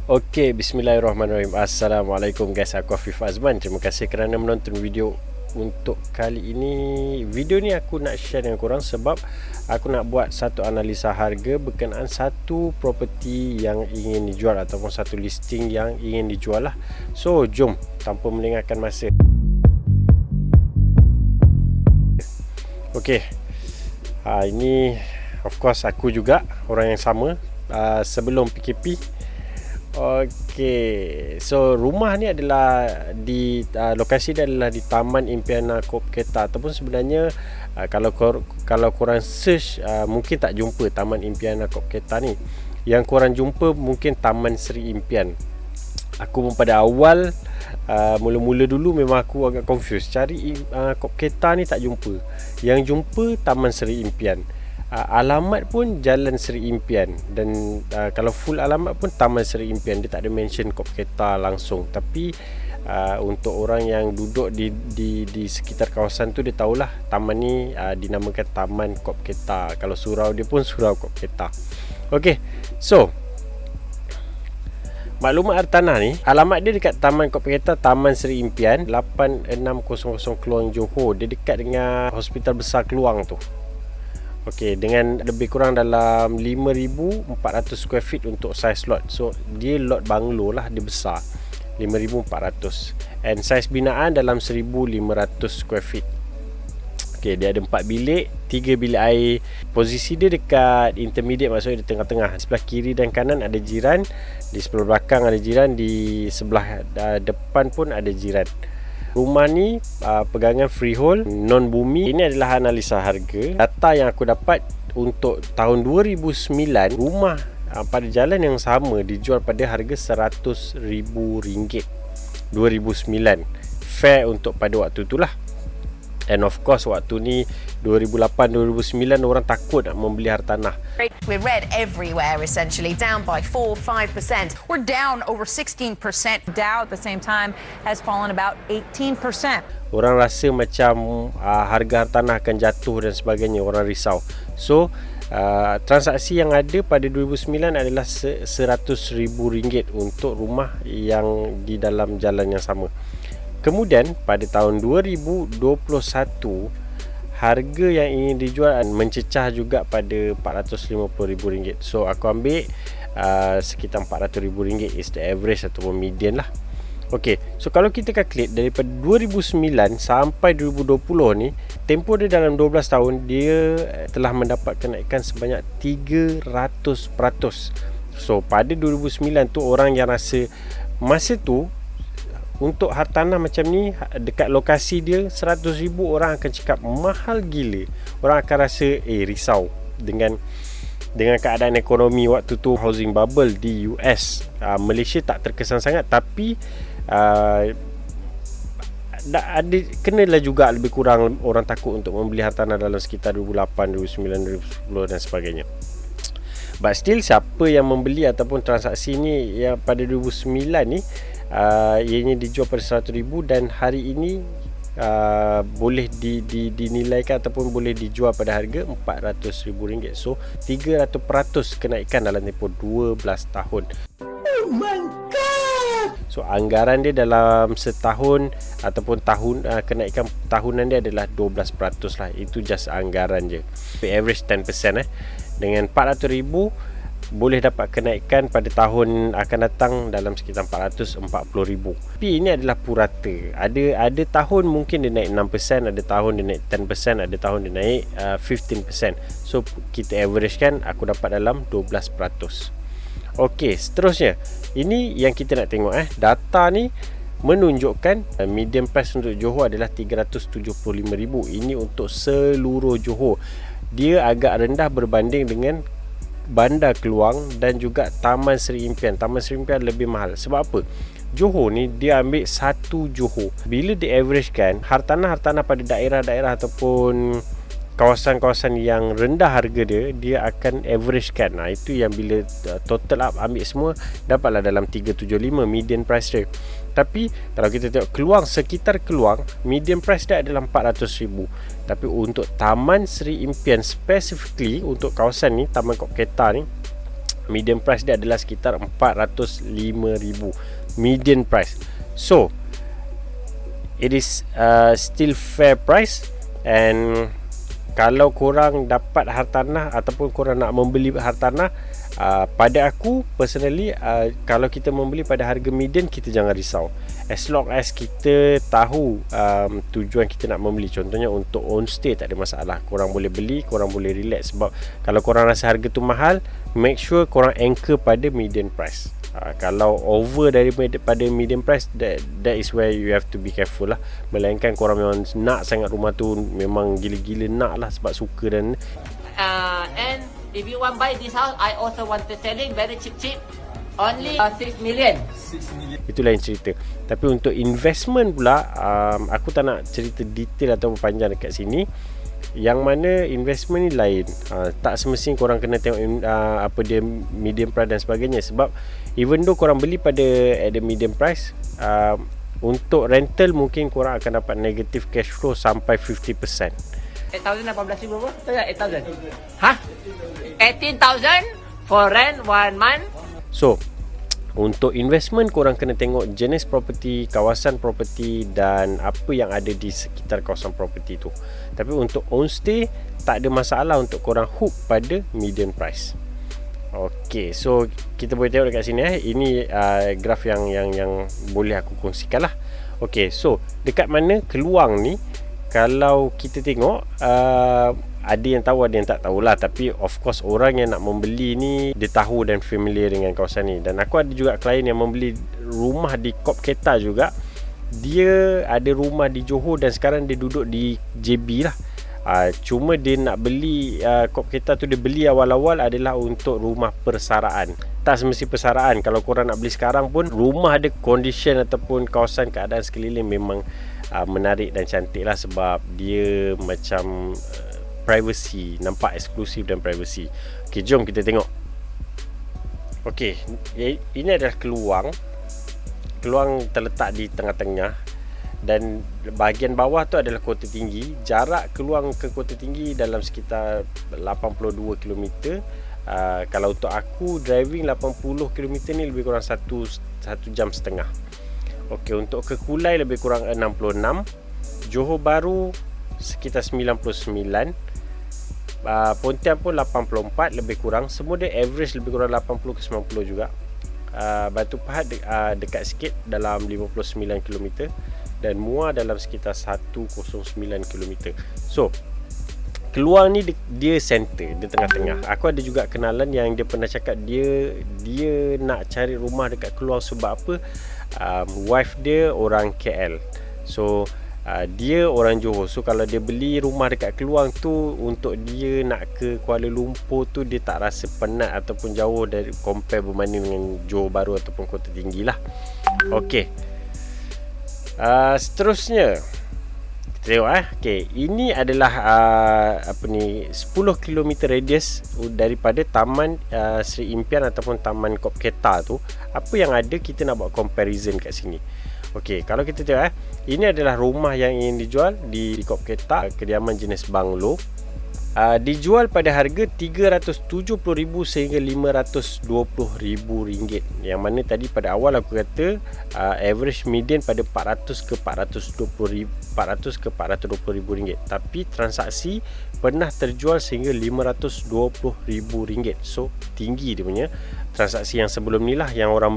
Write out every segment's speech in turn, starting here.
Okey, bismillahirrahmanirrahim. Assalamualaikum guys, aku Afif Azman. Terima kasih kerana menonton video untuk kali ini. Video ni aku nak share dengan korang sebab aku nak buat satu analisa harga berkenaan satu property yang ingin dijual ataupun satu listing yang ingin dijual lah. So, jom tanpa melengahkan masa. Okey. Ini of course aku juga orang yang sama sebelum PKP. Okey, so rumah ni adalah di lokasi dia adalah di Taman Impian Kopketa, ataupun sebenarnya kalau korang search mungkin tak jumpa Taman Impian Kopketa ni. Yang korang jumpa mungkin Taman Seri Impian. Aku pun pada awal mula-mula dulu memang aku agak confused, cari Kopketa ni tak jumpa. Yang jumpa Taman Seri Impian. Alamat pun Jalan Seri Impian, dan kalau full alamat pun Taman Seri Impian. Dia tak ada mention Kopketa langsung. Tapi untuk orang yang duduk di sekitar kawasan tu, dia tahulah taman ni dinamakan Taman Kopketa. Kalau surau dia pun Surau Kopketa. Okey, so maklumat hartanah ni, alamat dia dekat Taman Kopketa, Taman Seri Impian, 8600 Keluang, Johor. Dia dekat dengan Hospital Besar Keluang tu. Okey, dengan lebih kurang dalam 5,400 square feet untuk size lot. So, dia lot banglo lah, dia besar, 5,400. And size binaan dalam 1,500 square feet. Okey, dia ada 4 bilik, 3 bilik air. Posisi dia dekat intermediate, maksudnya di tengah-tengah. Sebelah kiri dan kanan ada jiran, di sebelah belakang ada jiran, di sebelah depan pun ada jiran. Rumah ni pegangan freehold, non bumi. Ini adalah analisa harga. Data yang aku dapat untuk tahun 2009, rumah pada jalan yang sama dijual pada harga RM100,000. 2009. Fair untuk pada waktu itulah. And of course waktu ni 2008-2009 orang takut nak membeli hartanah. We're red everywhere essentially, down by 4-5%. We're down over 16%. Dow at the same time has fallen about 18%. Orang rasa macam harga hartanah akan jatuh dan sebagainya, orang risau. So transaksi yang ada pada 2009 adalah RM100,000 untuk rumah yang di dalam jalan yang sama. Kemudian pada tahun 2021, harga yang ingin dijual mencecah juga pada RM450,000. So aku ambil sekitar RM400,000 is the average ataupun median lah. Okey, so kalau kita calculate daripada 2009 sampai 2020 ni, tempoh dia dalam 12 tahun, dia telah mendapat kenaikan sebanyak 300%. So pada 2009 tu, orang yang rasa masa tu untuk hartanah macam ni dekat lokasi dia RM100,000, orang akan cakap mahal gila. Orang akan rasa risau dengan keadaan ekonomi waktu tu, housing bubble di US. Malaysia tak terkesan sangat, tapi ada kenalah juga lebih kurang orang takut untuk membeli hartanah dalam sekitar 2008, 2009, 2010 dan sebagainya. But still, siapa yang membeli ataupun transaksi ni yang pada 2009 ni, ianya dijual pada RM100,000 dan hari ini boleh dinilaikan ataupun boleh dijual pada harga RM400,000. So 300% kenaikan dalam tempoh 12 tahun. Oh my god. So anggaran dia dalam setahun ataupun kenaikan tahunan dia adalah 12% lah. Itu just anggaran je. Average 10%. Dengan RM400,000 boleh dapat kenaikan pada tahun akan datang dalam sekitar RM440,000. Tapi ini adalah purata. Ada tahun mungkin dia naik 6%, ada tahun dia naik 10%, ada tahun dia naik 15%. So kita average kan, aku dapat dalam 12%. Okey, seterusnya, ini yang kita nak tengok. Data ni menunjukkan median price untuk Johor adalah RM375,000. Ini untuk seluruh Johor. Dia agak rendah berbanding dengan Bandar Keluang dan juga Taman Seri Impian. Taman Seri Impian lebih mahal. Sebab apa? Johor ni dia ambil satu Johor. Bila di average kan, hartanah-hartanah pada daerah-daerah ataupun kawasan-kawasan yang rendah harga dia akan average kan. Itu yang bila total up ambil semua, dapatlah dalam 375 median price dia. Tapi kalau kita tengok Keluang, sekitar Keluang, median price dia adalah RM400,000. Tapi untuk Taman Seri Impian specifically untuk kawasan ni, Taman Kopketa ni, Median price dia adalah sekitar 405,000 median price. So it is still fair price. And kalau korang dapat hartanah ataupun korang nak membeli hartanah, pada aku personally, kalau kita membeli pada harga median, kita jangan risau. As long as kita tahu tujuan kita nak membeli. Contohnya untuk on stay, tak ada masalah. Korang boleh beli, korang boleh relax. Sebab kalau korang rasa harga tu mahal, make sure korang anchor pada median price. Kalau over daripada median price, that is where you have to be careful lah. Melainkan korang memang nak sangat rumah tu, memang gila-gila nak lah sebab suka. Dan and if you want buy this house, I also want to selling very cheap, only 6 million. itu lain cerita. Tapi untuk investment pula, aku tak nak cerita detail atau panjang dekat sini. Yang mana investment ni lain. Tak semestinya korang kena tengok apa dia medium price dan sebagainya. Sebab even though korang beli pada at the medium price, untuk rental mungkin korang akan dapat negative cash flow sampai 50%. 8,000 18,000 berapa? Betul tak 8,000? Hah? 18,000 for rent 1 month? So untuk investment, korang kena tengok jenis property, kawasan property dan apa yang ada di sekitar kawasan property tu. Tapi untuk on stay, tak ada masalah untuk korang hook pada median price. Okay, so kita boleh tengok dekat sini. Ini graf yang boleh aku kongsikan lah. Okay, so dekat mana Keluang ni, kalau kita tengok, ada yang tahu, ada yang tak tahulah. Tapi of course orang yang nak membeli ni, dia tahu dan familiar dengan kawasan ni. Dan aku ada juga klien yang membeli rumah di Kop Keta juga. Dia ada rumah di Johor dan sekarang dia duduk di JB lah. Cuma dia nak beli Kop Keta tu, dia beli awal-awal adalah untuk rumah persaraan. Tak semesti persaraan. Kalau korang nak beli sekarang pun, rumah ada condition ataupun kawasan keadaan sekeliling memang menarik dan cantik lah. Sebab dia macam privacy, nampak eksklusif dan privacy. Okay, jom kita tengok. Okay, ini adalah Keluang. Keluang terletak di tengah-tengah dan bahagian bawah tu adalah Kota Tinggi. Jarak Keluang ke Kota Tinggi dalam sekitar 82 km. Kalau untuk aku driving 80 km ni lebih kurang 1 jam setengah. Okey, untuk ke Kulai lebih kurang 66. Johor Bahru sekitar 99. Pontian pun 84 lebih kurang. Semua dia average lebih kurang 80 ke 90 juga. Batu Pahat dekat sikit dalam 59 km dan Muar dalam sekitar 109 km. So Keluang ni dia center, dia tengah-tengah. Aku ada juga kenalan yang dia pernah cakap dia nak cari rumah dekat Keluang sebab apa? Wife dia orang KL. So dia orang Johor. So kalau dia beli rumah dekat Keluang tu, untuk dia nak ke Kuala Lumpur tu, dia tak rasa penat ataupun jauh dari compare berbanding dengan Johor Bahru ataupun Kota Tinggi lah. Okey, seterusnya kita tengok okay, ini adalah 10 km radius daripada Taman Seri Impian ataupun Taman Kop Keta tu. Apa yang ada, kita nak buat comparison kat sini. Okey, kalau kita tengok ini adalah rumah yang ingin dijual di Kop Keta, kediaman jenis banglo. Dijual pada harga RM370,000 sehingga RM520,000. Yang mana tadi pada awal aku kata average median pada RM400 ke RM420,000. Tapi transaksi pernah terjual sehingga RM520,000. So tinggi dia punya. Transaksi yang sebelum ni lah yang orang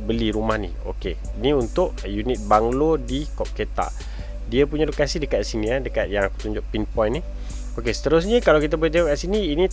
beli rumah ni. Okey, ni untuk unit banglo di Kop Keta. Dia punya lokasi dekat sini, dekat yang aku tunjuk pinpoint ni. Okey, seterusnya kalau kita boleh tengok kat sini, ini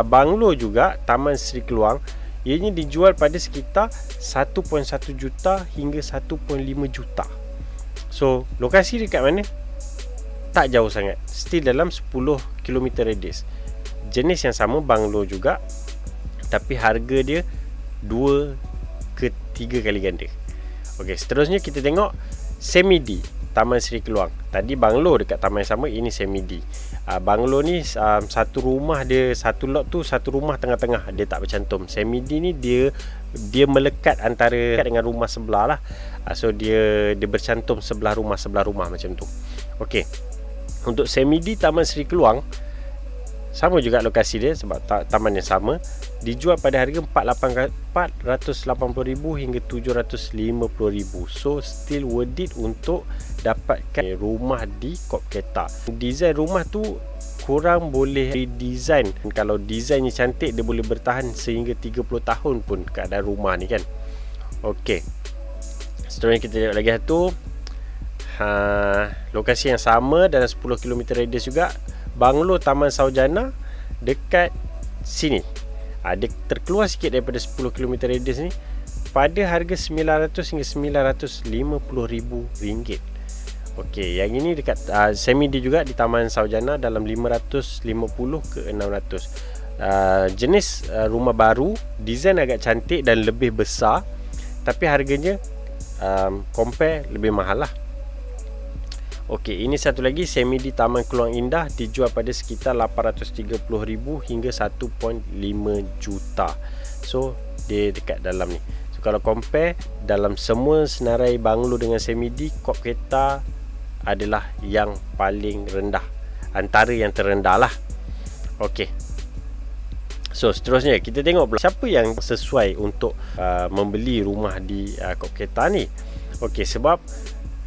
banglo juga, Taman Seri Keluang. Ianya dijual pada sekitar 1.1 juta hingga 1.5 juta. So lokasi dekat mana? Tak jauh sangat, still dalam 10 km radius. Jenis yang sama, banglo juga, tapi harga dia 2 ke 3 kali ganda. Okey, seterusnya kita tengok Semi-D, Taman Seri Keluang. Tadi banglo dekat taman yang sama, ini Semi-D. Banglo ni satu rumah dia, satu lot tu satu rumah tengah-tengah, dia tak bercantum. Semi-D ni dia melekat antara dengan rumah sebelah lah. So dia bercantum sebelah rumah macam tu. Okey, untuk Semi-D Taman Seri Keluang, sama juga lokasi dia sebab taman yang sama, dijual pada harga 480,000 hingga 750,000. So still worth it untuk dapatkan rumah di Kopketa. Design rumah tu kurang boleh redesign. Kalau desainnya cantik, dia boleh bertahan sehingga 30 tahun pun keadaan rumah ni kan. Okey, seterusnya kita tengok lagi satu. Lokasi yang sama dalam 10 km radius juga, Banglo Taman Saujana dekat sini. Dia terkeluar sikit daripada 10 km radius ni pada harga 900 hingga 950,000 ringgit. Okey, yang ini dekat semi dia juga di Taman Saujana dalam 550 ke 600. Jenis rumah baru, design agak cantik dan lebih besar, tapi harganya compare lebih mahal lah. Okey, ini satu lagi semi di Taman Keluang Indah, dijual pada sekitar 830,000 hingga 1.5 juta. So dia dekat dalam ni. So kalau compare dalam semua senarai banglo dengan semi di, Kopketa adalah yang paling rendah, antara yang terendah lah. Okey, so seterusnya kita tengok siapa yang sesuai untuk membeli rumah di Kopketa ni. Okey, sebab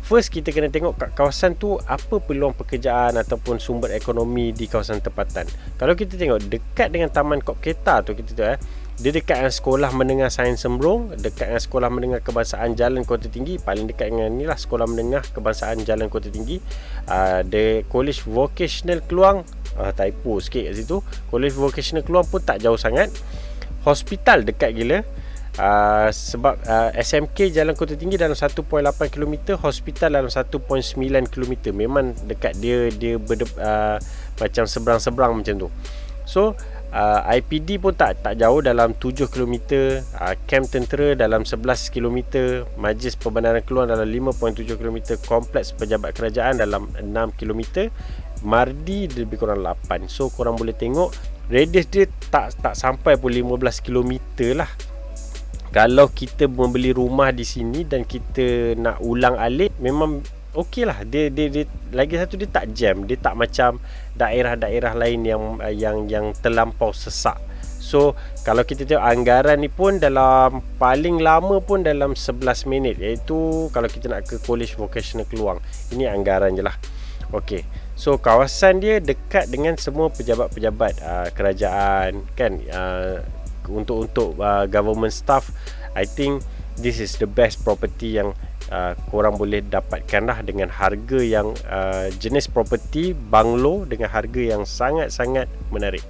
first kita kena tengok kat kawasan tu apa peluang pekerjaan ataupun sumber ekonomi di kawasan tempatan. Kalau kita tengok dekat dengan Taman Kopketa tu, kita tengok dia dekat dengan Sekolah Menengah Sains Sembrong, dekat dengan Sekolah Menengah Kebangsaan Jalan Kota Tinggi, paling dekat dengan ni lah Sekolah Menengah Kebangsaan Jalan Kota Tinggi. The College Vocational Keluang, typo sikit kat situ, College Vocational Keluang pun tak jauh sangat. Hospital dekat gila. Sebab SMK Jalan Kota Tinggi dalam 1.8 km, hospital dalam 1.9 km. Memang dekat dia macam seberang-seberang macam tu. So IPD pun tak jauh dalam 7 km, Kamp Tentera dalam 11 km, Majlis Perbandaran Keluang dalam 5.7 km, Kompleks Pejabat Kerajaan dalam 6 km, Mardi lebih kurang 8. So korang boleh tengok radius dia tak sampai pun 15 km lah. Kalau kita membeli rumah di sini dan kita nak ulang alik, memang okey lah. Dia lagi satu, dia tak jam, dia tak macam daerah-daerah lain yang terlampau sesak. So kalau kita tengok anggaran ni pun dalam paling lama pun dalam 11 minit, iaitu kalau kita nak ke College Vocational Keluang. Ini anggaran je lah. Okey, so kawasan dia dekat dengan semua pejabat-pejabat kerajaan kan. Untuk government staff, I think this is the best property yang korang boleh dapatkan lah, dengan harga yang jenis property banglo dengan harga yang sangat-sangat menarik.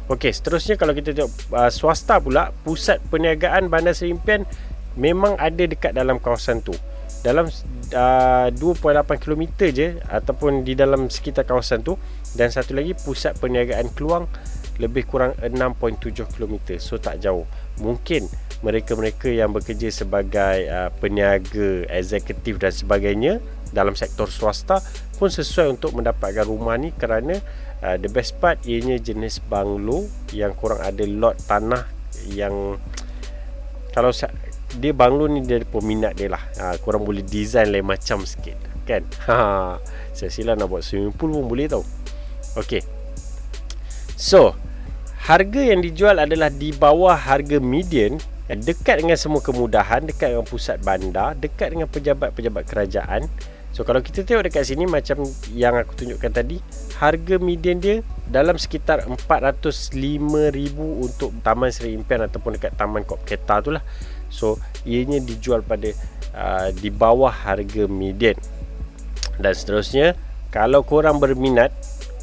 Okey, seterusnya kalau kita tengok swasta pula, Pusat Perniagaan Bandar Seri Impian memang ada dekat dalam kawasan tu. Dalam 2.8 km je ataupun di dalam sekitar kawasan tu. Dan satu lagi Pusat Perniagaan Keluang, lebih kurang 6.7 km. So tak jauh. Mungkin mereka-mereka yang bekerja sebagai peniaga, eksekutif dan sebagainya dalam sektor swasta pun sesuai untuk mendapatkan rumah ni, kerana the best part ianya jenis banglo yang korang ada lot tanah yang kalau dia banglo ni dia ada peminat dia lah. Korang boleh design lain macam sikit kan. Saya sila nak buat swimming pool pun boleh tau. Okey, so harga yang dijual adalah di bawah harga median, dekat dengan semua kemudahan, dekat dengan pusat bandar, dekat dengan pejabat-pejabat kerajaan. So kalau kita tengok dekat sini macam yang aku tunjukkan tadi, harga median dia dalam sekitar 405,000 untuk Taman Seri Impian ataupun dekat Taman Kopketa tu lah. So ianya dijual pada di bawah harga median. Dan seterusnya, kalau korang berminat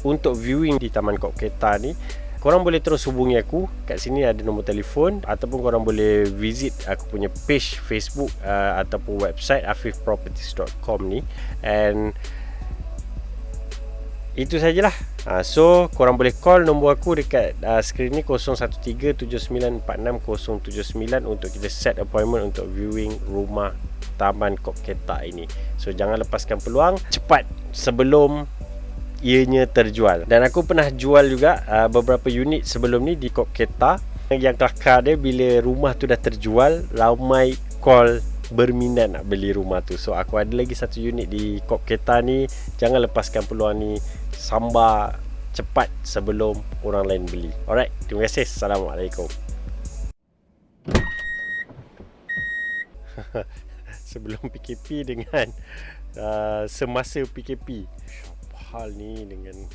untuk viewing di Taman Kopketa ni, korang boleh terus hubungi aku. Kat sini ada nombor telefon, ataupun korang boleh visit aku punya page Facebook ataupun website afifproperties.com ni. And itu sajalah. So korang boleh call nombor aku dekat skrin ni, 0173946079, untuk kita set appointment untuk viewing rumah Taman Kopketa ini. So jangan lepaskan peluang, cepat sebelum ianya terjual. Dan aku pernah jual juga beberapa unit sebelum ni di Kopketa. Yang kelakar dia, bila rumah tu dah terjual, ramai call berminat nak beli rumah tu. So aku ada lagi satu unit di Kopketa ni. Jangan lepaskan peluang ni, sambar cepat sebelum orang lain beli. Alright, terima kasih. Assalamualaikum. Sebelum PKP dengan semasa PKP. Apa hal ni dengan